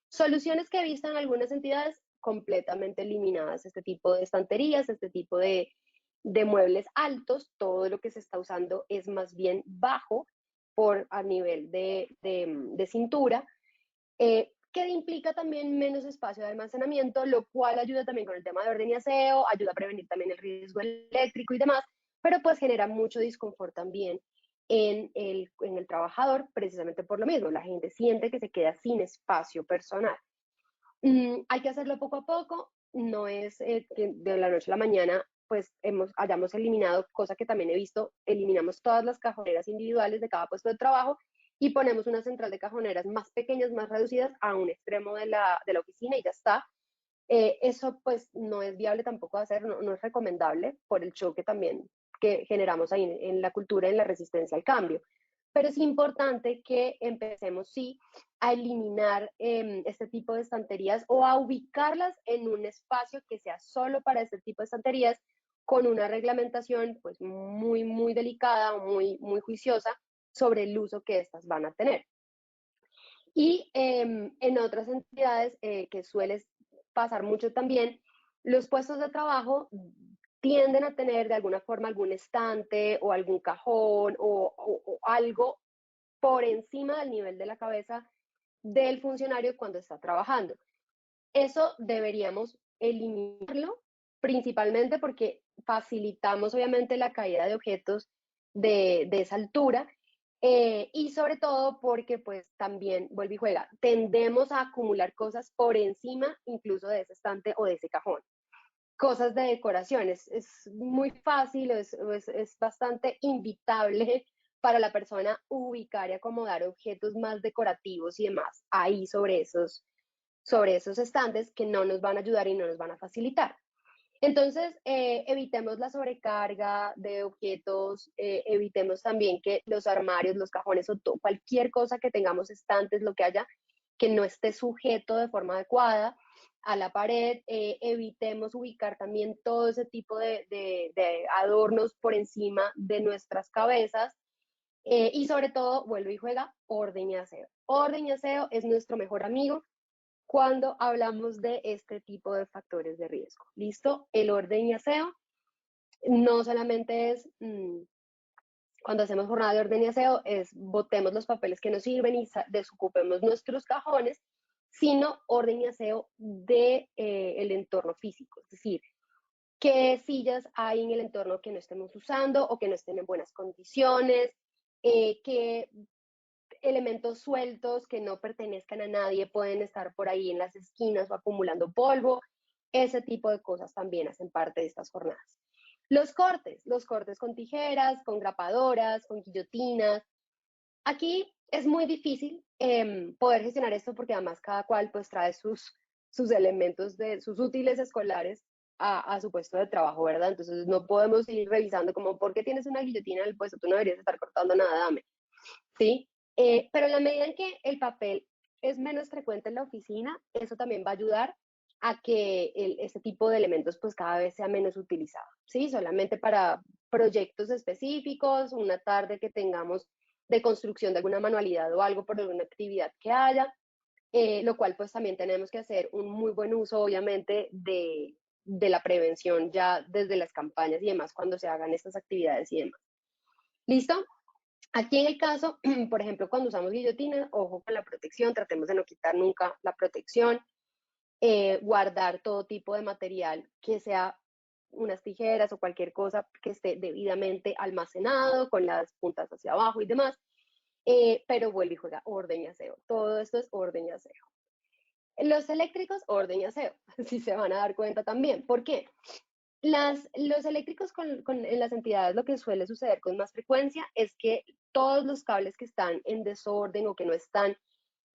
Soluciones que he visto en algunas entidades completamente eliminadas, este tipo de estanterías, este tipo de muebles altos, todo lo que se está usando es más bien bajo a nivel de cintura, que implica también menos espacio de almacenamiento, lo cual ayuda también con el tema de orden y aseo, ayuda a prevenir también el riesgo eléctrico y demás, pero pues genera mucho disconfort también en el trabajador, precisamente por lo mismo, la gente siente que se queda sin espacio personal. Hay que hacerlo poco a poco, no es que de la noche a la mañana pues hayamos eliminado, cosa que también he visto, eliminamos todas las cajoneras individuales de cada puesto de trabajo y ponemos una central de cajoneras más pequeñas, más reducidas a un extremo de la oficina y ya está. Eso pues no es viable tampoco de hacer, no es recomendable por el choque también que generamos ahí en la cultura, en la resistencia al cambio. Pero es importante que empecemos, sí, a eliminar este tipo de estanterías o a ubicarlas en un espacio que sea solo para este tipo de estanterías, con una reglamentación pues muy, muy delicada o muy, muy juiciosa sobre el uso que estas van a tener. Y en otras entidades que suele pasar mucho también, los puestos de trabajo tienden a tener de alguna forma algún estante o algún cajón o algo por encima del nivel de la cabeza del funcionario cuando está trabajando. Eso deberíamos eliminarlo, principalmente porque facilitamos obviamente la caída de objetos de esa altura, y sobre todo porque pues también, vuelve y juega, tendemos a acumular cosas por encima incluso de ese estante o de ese cajón. Cosas de decoración, es muy fácil, es bastante invitable para la persona ubicar y acomodar objetos más decorativos y demás ahí sobre esos estantes que no nos van a ayudar y no nos van a facilitar. Entonces, evitemos la sobrecarga de objetos, evitemos también que los armarios, los cajones o cualquier cosa que tengamos, estantes, lo que haya, que no esté sujeto de forma adecuada a la pared, evitemos ubicar también todo ese tipo de adornos por encima de nuestras cabezas, y sobre todo, vuelve y juega, orden y aseo. Orden y aseo es nuestro mejor amigo cuando hablamos de este tipo de factores de riesgo. ¿Listo? El orden y aseo no solamente es, cuando hacemos jornada de orden y aseo, es botemos los papeles que nos sirven y desocupemos nuestros cajones, sino orden y aseo de el entorno físico, es decir, qué sillas hay en el entorno que no estemos usando o que no estén en buenas condiciones, qué elementos sueltos que no pertenezcan a nadie pueden estar por ahí en las esquinas o acumulando polvo. Ese tipo de cosas también hacen parte de estas jornadas. Los cortes con tijeras, con grapadoras, con guillotinas. Aquí es muy difícil poder gestionar esto porque además cada cual pues trae sus elementos, sus útiles escolares a su puesto de trabajo, ¿verdad? Entonces no podemos ir revisando como, ¿por qué tienes una guillotina en el puesto? Tú no deberías estar cortando nada, dame. ¿Sí? Pero en la medida en que el papel es menos frecuente en la oficina, eso también va a ayudar a que este tipo de elementos pues cada vez sea menos utilizado, ¿sí? Solamente para proyectos específicos, una tarde que tengamos de construcción de alguna manualidad o algo por alguna actividad que haya, lo cual pues también tenemos que hacer un muy buen uso obviamente de la prevención ya desde las campañas y demás cuando se hagan estas actividades y demás. ¿Listo? Aquí en el caso, por ejemplo, cuando usamos guillotina, ojo con la protección, tratemos de no quitar nunca la protección, guardar todo tipo de material que sea unas tijeras o cualquier cosa que esté debidamente almacenado, con las puntas hacia abajo y demás, pero vuelve y juega orden y aseo. Todo esto es orden y aseo. Los eléctricos, orden y aseo, si se van a dar cuenta también. ¿Por qué? Los eléctricos en las entidades lo que suele suceder con más frecuencia es que todos los cables que están en desorden o que no están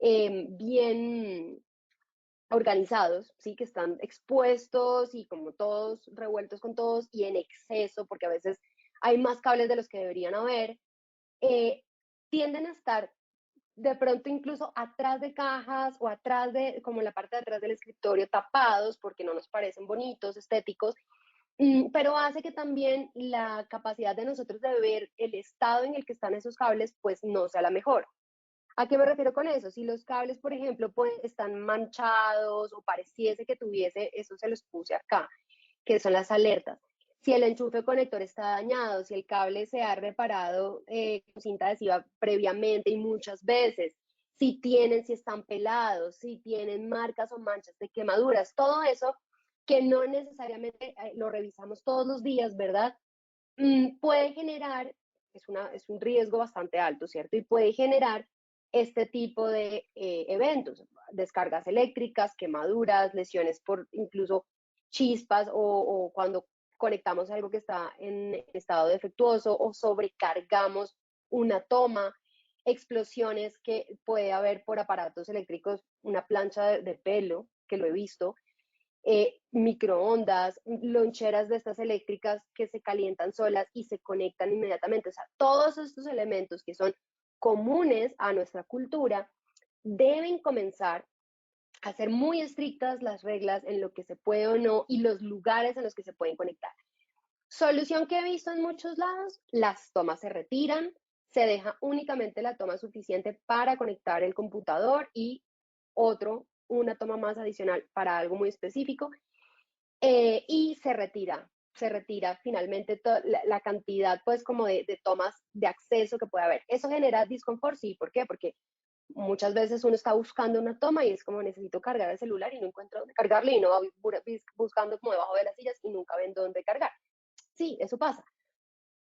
bien organizados, ¿sí? Que están expuestos y como todos revueltos con todos y en exceso, porque a veces hay más cables de los que deberían haber, eh, tienden a estar de pronto incluso atrás de cajas o atrás de, como en la parte de atrás del escritorio, tapados porque no nos parecen bonitos, estéticos, pero hace que también la capacidad de nosotros de ver el estado en el que están esos cables, pues no sea la mejor. ¿A qué me refiero con eso? Si los cables, por ejemplo, pues, están manchados o pareciese que tuviese, eso se los puse acá, que son las alertas. Si el enchufe conector está dañado, si el cable se ha reparado con cinta adhesiva previamente y muchas veces, si están pelados, si tienen marcas o manchas de quemaduras, todo eso que no necesariamente lo revisamos todos los días, ¿verdad? Puede generar, es un riesgo bastante alto, ¿cierto? Y puede generar este tipo de eventos, descargas eléctricas, quemaduras, lesiones por incluso chispas o cuando conectamos algo que está en estado defectuoso o sobrecargamos una toma, explosiones que puede haber por aparatos eléctricos, una plancha de pelo, que lo he visto, microondas, loncheras de estas eléctricas que se calientan solas y se conectan inmediatamente. O sea, todos estos elementos que son comunes a nuestra cultura deben comenzar a ser muy estrictas las reglas en lo que se puede o no y los lugares en los que se pueden conectar. Solución que he visto en muchos lados, las tomas se retiran, se deja únicamente la toma suficiente para conectar el computador y una toma más adicional para algo muy específico y se retira finalmente la cantidad pues como de tomas de acceso que puede haber. ¿Eso genera disconfort? Sí, ¿por qué? Porque muchas veces uno está buscando una toma y es como necesito cargar el celular y no encuentro dónde cargarlo y no va buscando como debajo de las sillas y nunca ven dónde cargar. Sí, eso pasa,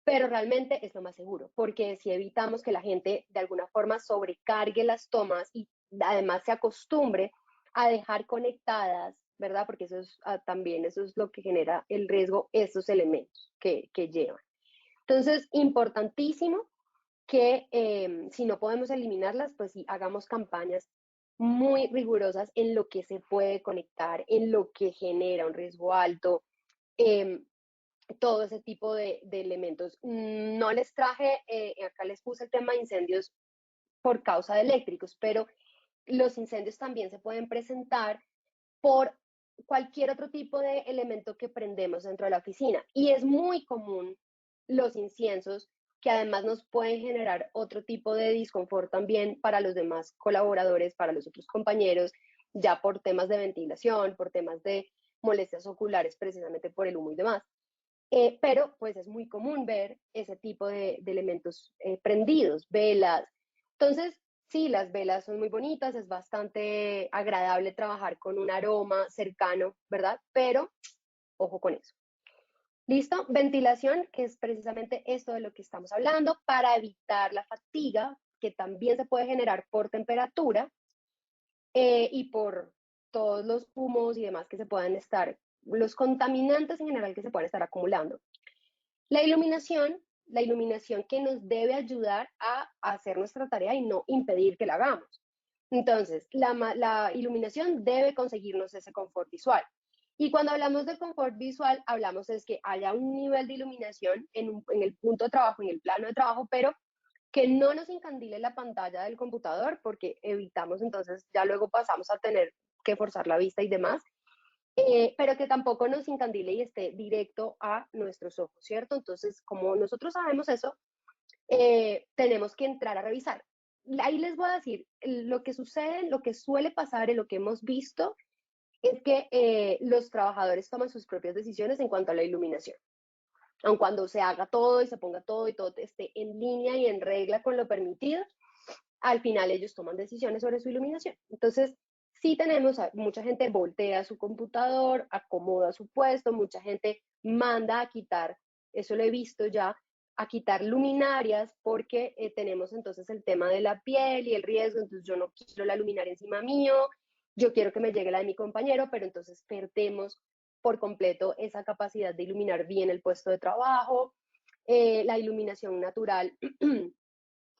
pero realmente es lo más seguro, porque si evitamos que la gente de alguna forma sobrecargue las tomas y además se acostumbre a dejar conectadas, ¿verdad? Porque también eso es lo que genera el riesgo, esos elementos que llevan. Entonces, importantísimo que si no podemos eliminarlas, pues sí, hagamos campañas muy rigurosas en lo que se puede conectar, en lo que genera un riesgo alto, eh, todo ese tipo de elementos. No les traje, acá les puse el tema de incendios por causa de eléctricos, pero los incendios también se pueden presentar por cualquier otro tipo de elemento que prendemos dentro de la oficina. Y es muy común los inciensos que además nos pueden generar otro tipo de disconfort también para los demás colaboradores, para los otros compañeros, ya por temas de ventilación, por temas de molestias oculares, precisamente por el humo y demás. Pero pues es muy común ver ese tipo de elementos prendidos, velas. Entonces, sí, las velas son muy bonitas, es bastante agradable trabajar con un aroma cercano, ¿verdad? Pero ojo con eso. ¿Listo? Ventilación, que es precisamente esto de lo que estamos hablando, para evitar la fatiga, que también se puede generar por temperatura y por todos los humos y demás que se puedan estar, los contaminantes en general que se puedan estar acumulando. La iluminación que nos debe ayudar a hacer nuestra tarea y no impedir que la hagamos. Entonces, la iluminación debe conseguirnos ese confort visual. Y cuando hablamos de confort visual, hablamos es que haya un nivel de iluminación en el punto de trabajo, en el plano de trabajo, pero que no nos encandile la pantalla del computador porque evitamos entonces, ya luego pasamos a tener que forzar la vista y demás, pero que tampoco nos encandile y esté directo a nuestros ojos, ¿cierto? Entonces, como nosotros sabemos eso, tenemos que entrar a revisar. Ahí les voy a decir, lo que sucede, lo que suele pasar y lo que hemos visto es que los trabajadores toman sus propias decisiones en cuanto a la iluminación. Aun cuando se haga todo y se ponga todo y todo esté en línea y en regla con lo permitido, al final ellos toman decisiones sobre su iluminación. Entonces, sí tenemos, mucha gente voltea su computador, acomoda su puesto, mucha gente manda a quitar, eso lo he visto ya, a quitar luminarias porque tenemos entonces el tema de la piel y el riesgo, entonces yo no quiero la luminaria encima mío yo quiero que me llegue la de mi compañero, pero entonces perdemos por completo esa capacidad de iluminar bien el puesto de trabajo, la iluminación natural.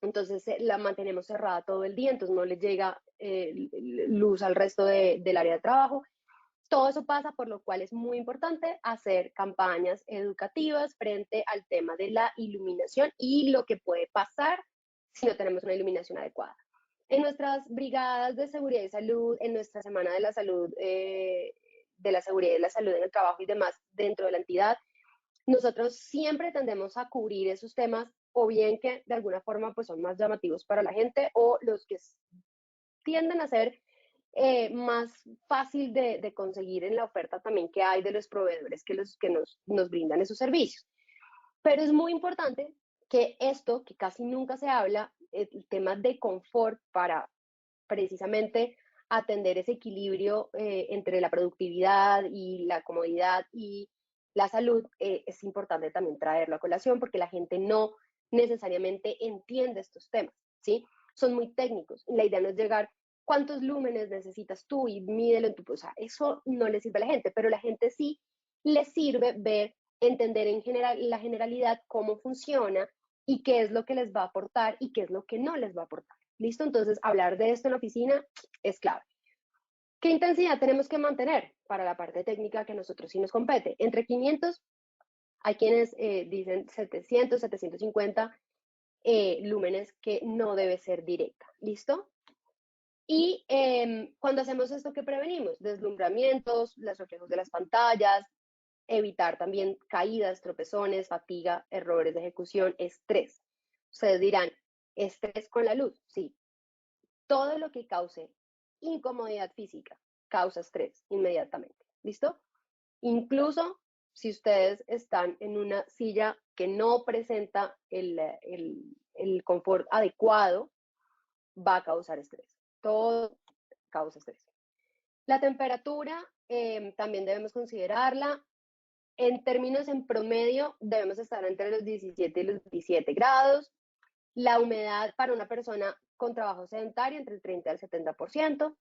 Entonces la mantenemos cerrada todo el día, entonces no les llega luz al resto del área de trabajo. Todo eso pasa, por lo cual es muy importante hacer campañas educativas frente al tema de la iluminación y lo que puede pasar si no tenemos una iluminación adecuada. En nuestras brigadas de seguridad y salud, en nuestra semana de la salud, de la seguridad y la salud en el trabajo y demás dentro de la entidad, nosotros siempre tendemos a cubrir esos temas, o bien que de alguna forma pues son más llamativos para la gente, o los que tienden a ser más fácil de conseguir en la oferta también que hay de los proveedores que nos brindan esos servicios. Pero es muy importante que esto, que casi nunca se habla, el tema de confort para precisamente atender ese equilibrio entre la productividad y la comodidad y la salud, es importante también traerlo a colación porque la gente no necesariamente entiende estos temas, ¿sí? Son muy técnicos. La idea no es llegar, ¿cuántos lúmenes necesitas tú? Y mídelo en tu... O sea, eso no le sirve a la gente, pero la gente sí le sirve ver, entender en general, la generalidad, cómo funciona y qué es lo que les va a aportar y qué es lo que no les va a aportar. ¿Listo? Entonces, hablar de esto en la oficina es clave. ¿Qué intensidad tenemos que mantener para la parte técnica que a nosotros sí nos compete? Entre 500, hay quienes dicen 700, 750 lúmenes, que no debe ser directa. ¿Listo? Y cuando hacemos esto, ¿qué prevenimos? Deslumbramientos, los reflejos de las pantallas, evitar también caídas, tropezones, fatiga, errores de ejecución, estrés. Ustedes dirán, estrés con la luz, sí. Todo lo que cause incomodidad física causa estrés inmediatamente. ¿Listo? Incluso si ustedes están en una silla que no presenta el confort adecuado, va a causar estrés. Todo causa estrés. La temperatura también debemos considerarla. En términos en promedio, debemos estar entre los 17 y los 17 grados. La humedad para una persona con trabajo sedentario entre el 30 y el 70%,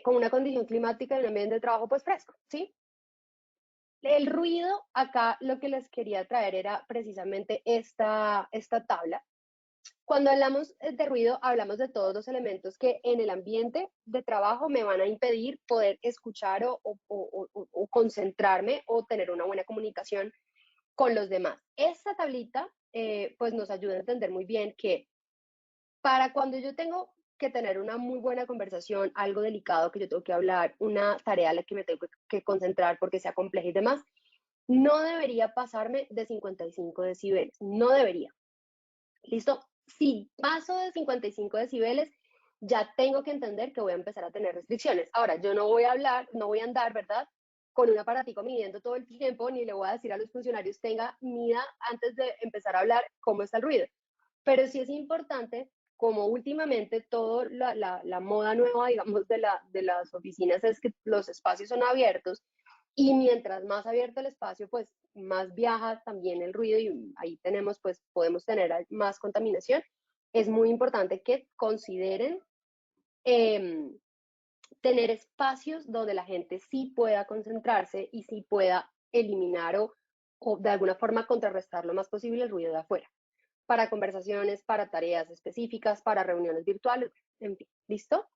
con una condición climática en un ambiente de trabajo pues fresco, ¿sí? El ruido, acá lo que les quería traer era precisamente esta tabla. Cuando hablamos de ruido, hablamos de todos los elementos que en el ambiente de trabajo me van a impedir poder escuchar o concentrarme o tener una buena comunicación con los demás. Esta tablita pues nos ayuda a entender muy bien que para cuando yo tengo que tener una muy buena conversación, algo delicado que yo tengo que hablar, una tarea a la que me tengo que concentrar porque sea compleja y demás, no debería pasarme de 55 decibeles, no debería. ¿Listo? Si paso de 55 decibeles, ya tengo que entender que voy a empezar a tener restricciones. Ahora, yo no voy a hablar, no voy a andar, ¿verdad? Con un aparatico midiendo todo el tiempo, ni le voy a decir a los funcionarios, mida antes de empezar a hablar cómo está el ruido. Pero sí es importante, como últimamente toda la moda nueva, digamos, de las oficinas es que los espacios son abiertos, y mientras más abierto el espacio, pues más viaja también el ruido y ahí tenemos, pues podemos tener más contaminación. Es muy importante que consideren tener espacios donde la gente sí pueda concentrarse y sí pueda eliminar o de alguna forma contrarrestar lo más posible el ruido de afuera, para conversaciones, para tareas específicas, para reuniones virtuales, en fin, ¿listo?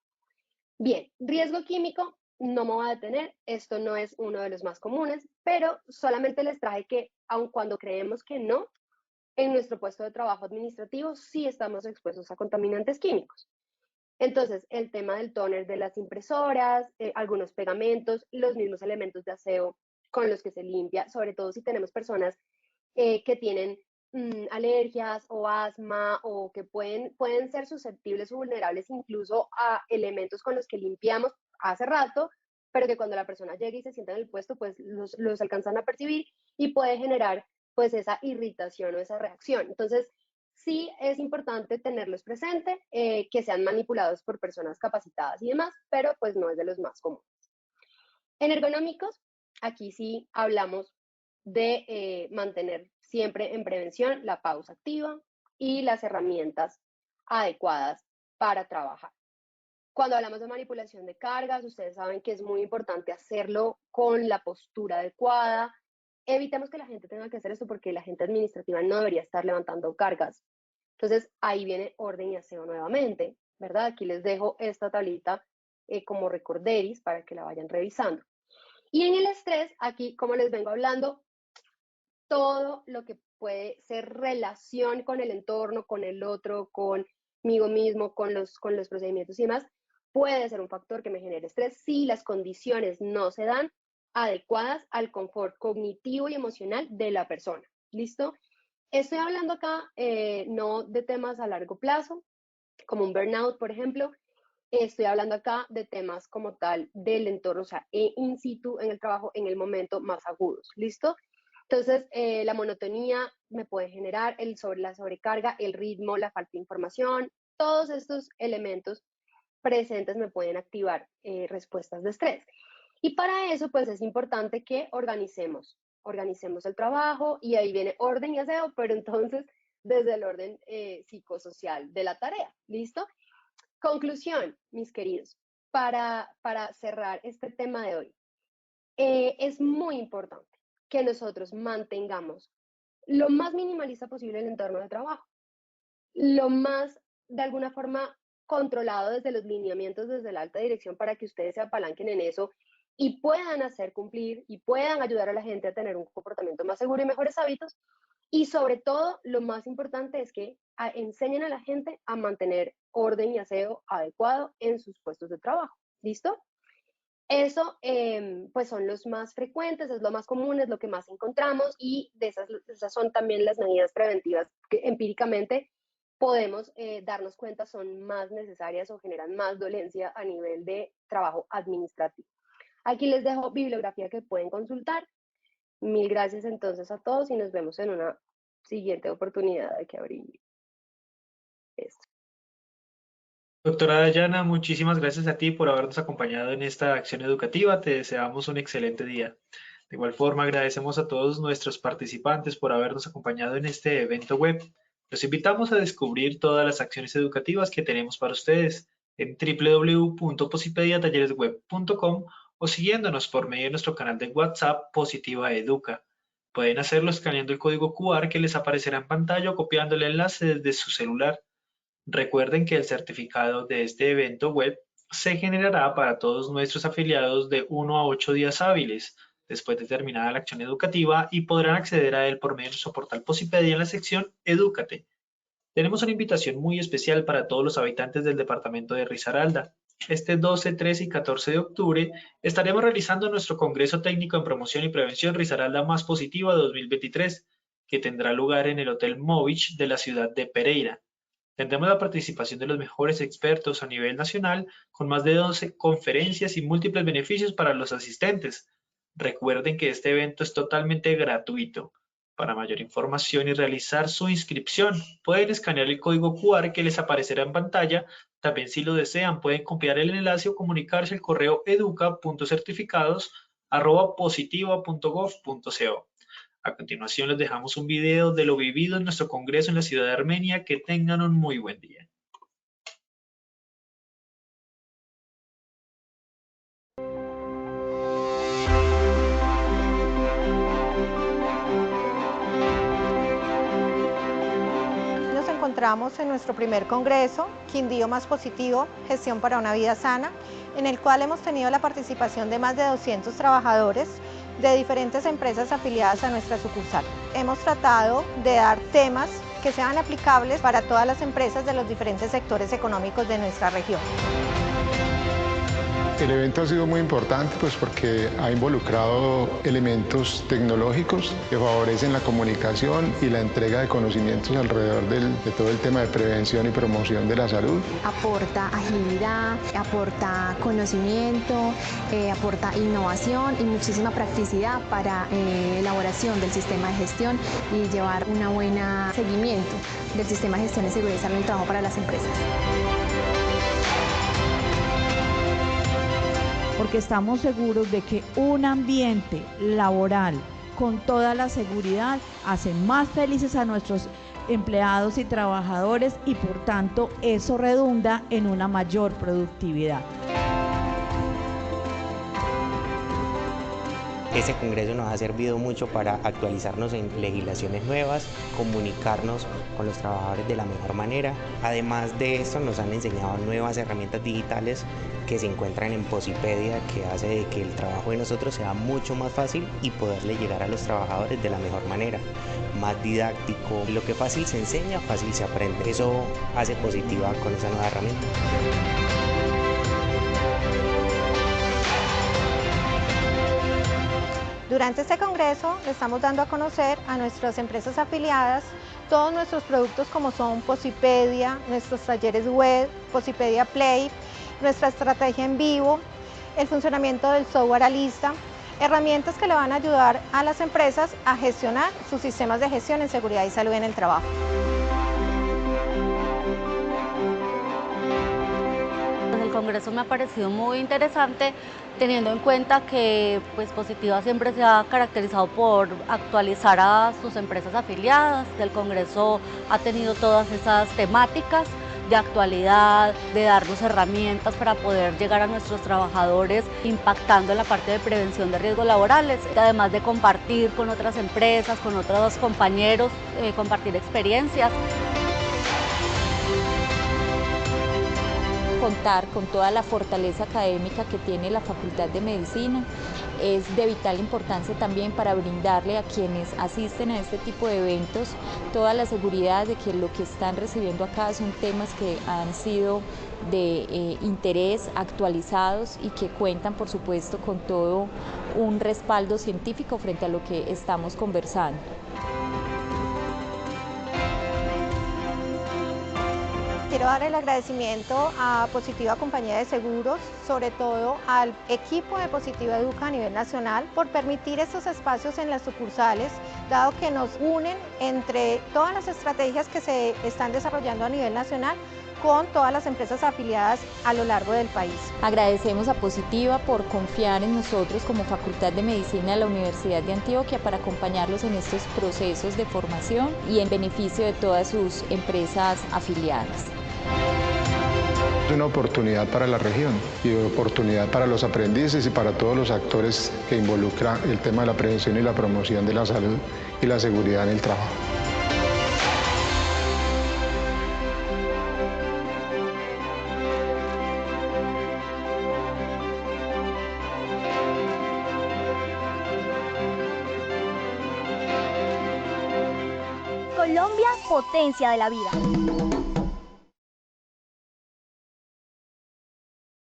Bien, riesgo químico, no me voy a detener, esto no es uno de los más comunes, pero solamente les traje que, aun cuando creemos que no, en nuestro puesto de trabajo administrativo sí estamos expuestos a contaminantes químicos. Entonces, el tema del tóner de las impresoras, algunos pegamentos, los mismos elementos de aseo con los que se limpia, sobre todo si tenemos personas que tienen alergias o asma o que pueden ser susceptibles o vulnerables incluso a elementos con los que limpiamos hace rato, pero que cuando la persona llega y se sienta en el puesto, pues los alcanzan a percibir y puede generar pues esa irritación o esa reacción. Entonces, sí es importante tenerlos presente, que sean manipulados por personas capacitadas y demás, pero pues no es de los más comunes. En ergonómicos, aquí sí hablamos de mantener siempre en prevención la pausa activa y las herramientas adecuadas para trabajar. Cuando hablamos de manipulación de cargas, ustedes saben que es muy importante hacerlo con la postura adecuada. Evitemos que la gente tenga que hacer esto porque la gente administrativa no debería estar levantando cargas. Entonces, ahí viene orden y aseo nuevamente, ¿verdad? Aquí les dejo esta tablita como recorderis para que la vayan revisando. Y en el estrés, aquí, como les vengo hablando, todo lo que puede ser relación con el entorno, con el otro, conmigo mismo, con los procedimientos y demás, puede ser un factor que me genere estrés si las condiciones no se dan adecuadas al confort cognitivo y emocional de la persona. ¿Listo? Estoy hablando acá no de temas a largo plazo, como un burnout, por ejemplo. Estoy hablando acá de temas como tal del entorno, o sea, in situ en el trabajo, en el momento más agudos. ¿Listo? Entonces, la monotonía me puede generar la sobrecarga, el ritmo, la falta de información, todos estos elementos presentes me pueden activar respuestas de estrés. Y para eso, pues es importante que organicemos el trabajo y ahí viene orden y aseo, pero entonces desde el orden psicosocial de la tarea. ¿Listo? Conclusión, mis queridos, para cerrar este tema de hoy. Es muy importante que nosotros mantengamos lo más minimalista posible el entorno de trabajo, lo más, de alguna forma, controlado desde los lineamientos, desde la alta dirección, para que ustedes se apalanquen en eso y puedan hacer cumplir y puedan ayudar a la gente a tener un comportamiento más seguro y mejores hábitos. Y sobre todo, lo más importante es que enseñen a la gente a mantener orden y aseo adecuado en sus puestos de trabajo. ¿Listo? Eso, pues son los más frecuentes, es lo más común, es lo que más encontramos y esas son también las medidas preventivas que empíricamente podemos darnos cuenta son más necesarias o generan más dolencia a nivel de trabajo administrativo. Aquí les dejo bibliografía que pueden consultar. Mil gracias entonces a todos y nos vemos en una siguiente oportunidad de que abrí esto. Doctora Dayana, muchísimas gracias a ti por habernos acompañado en esta acción educativa. Te deseamos un excelente día. De igual forma, agradecemos a todos nuestros participantes por habernos acompañado en este evento web. Los invitamos a descubrir todas las acciones educativas que tenemos para ustedes en www.posipediatalleresweb.com o siguiéndonos por medio de nuestro canal de WhatsApp Positiva Educa. Pueden hacerlo escaneando el código QR que les aparecerá en pantalla o copiando el enlace desde su celular. Recuerden que el certificado de este evento web se generará para todos nuestros afiliados de 1 a 8 días hábiles después de terminada la acción educativa y podrán acceder a él por medio de nuestro portal Posipedia en la sección Edúcate. Tenemos una invitación muy especial para todos los habitantes del departamento de Risaralda. Este 12, 13 y 14 de octubre estaremos realizando nuestro Congreso Técnico en Promoción y Prevención Risaralda Más Positiva 2023, que tendrá lugar en el Hotel Movich de la ciudad de Pereira. Tendremos la participación de los mejores expertos a nivel nacional, con más de 12 conferencias y múltiples beneficios para los asistentes. Recuerden que este evento es totalmente gratuito. Para mayor información y realizar su inscripción, pueden escanear el código QR que les aparecerá en pantalla. También, si lo desean, pueden copiar el enlace o comunicarse al correo educa.certificados@positiva.gov.co. A continuación les dejamos un video de lo vivido en nuestro congreso en la ciudad de Armenia. Que tengan un muy buen día. Nos encontramos en nuestro primer congreso, Quindío Más Positivo, Gestión para una Vida Sana, en el cual hemos tenido la participación de más de 200 trabajadores de diferentes empresas afiliadas a nuestra sucursal. Hemos tratado de dar temas que sean aplicables para todas las empresas de los diferentes sectores económicos de nuestra región. El evento ha sido muy importante pues porque ha involucrado elementos tecnológicos que favorecen la comunicación y la entrega de conocimientos alrededor de todo el tema de prevención y promoción de la salud. Aporta agilidad, aporta conocimiento, aporta innovación y muchísima practicidad para elaboración del sistema de gestión y llevar un buen seguimiento del sistema de gestión de seguridad y salud en el trabajo para las empresas. Porque estamos seguros de que un ambiente laboral con toda la seguridad hace más felices a nuestros empleados y trabajadores y por tanto eso redunda en una mayor productividad. Este congreso nos ha servido mucho para actualizarnos en legislaciones nuevas, comunicarnos con los trabajadores de la mejor manera. Además de esto, nos han enseñado nuevas herramientas digitales que se encuentran en Posipedia, que hace de que el trabajo de nosotros sea mucho más fácil y poderle llegar a los trabajadores de la mejor manera, más didáctico. Lo que fácil se enseña, fácil se aprende. Eso hace Positiva con esa nueva herramienta. Durante este congreso le estamos dando a conocer a nuestras empresas afiliadas todos nuestros productos como son Posipedia, nuestros talleres web, Posipedia Play, nuestra estrategia en vivo, el funcionamiento del software Alista, herramientas que le van a ayudar a las empresas a gestionar sus sistemas de gestión en seguridad y salud en el trabajo. El congreso me ha parecido muy interesante, teniendo en cuenta que Positiva siempre se ha caracterizado por actualizar a sus empresas afiliadas. El congreso ha tenido todas esas temáticas de actualidad, de darnos herramientas para poder llegar a nuestros trabajadores, impactando en la parte de prevención de riesgos laborales, además de compartir con otras empresas, con otros compañeros, compartir experiencias. Contar con toda la fortaleza académica que tiene la Facultad de Medicina es de vital importancia también para brindarle a quienes asisten a este tipo de eventos toda la seguridad de que lo que están recibiendo acá son temas que han sido de interés, actualizados y que cuentan por supuesto con todo un respaldo científico frente a lo que estamos conversando. Quiero dar el agradecimiento a Positiva Compañía de Seguros, sobre todo al equipo de Positiva Educa a nivel nacional, por permitir estos espacios en las sucursales, dado que nos unen entre todas las estrategias que se están desarrollando a nivel nacional con todas las empresas afiliadas a lo largo del país. Agradecemos a Positiva por confiar en nosotros como Facultad de Medicina de la Universidad de Antioquia para acompañarlos en estos procesos de formación y en beneficio de todas sus empresas afiliadas. Es una oportunidad para la región y oportunidad para los aprendices y para todos los actores que involucra el tema de la prevención y la promoción de la salud y la seguridad en el trabajo. Colombia, potencia de la vida.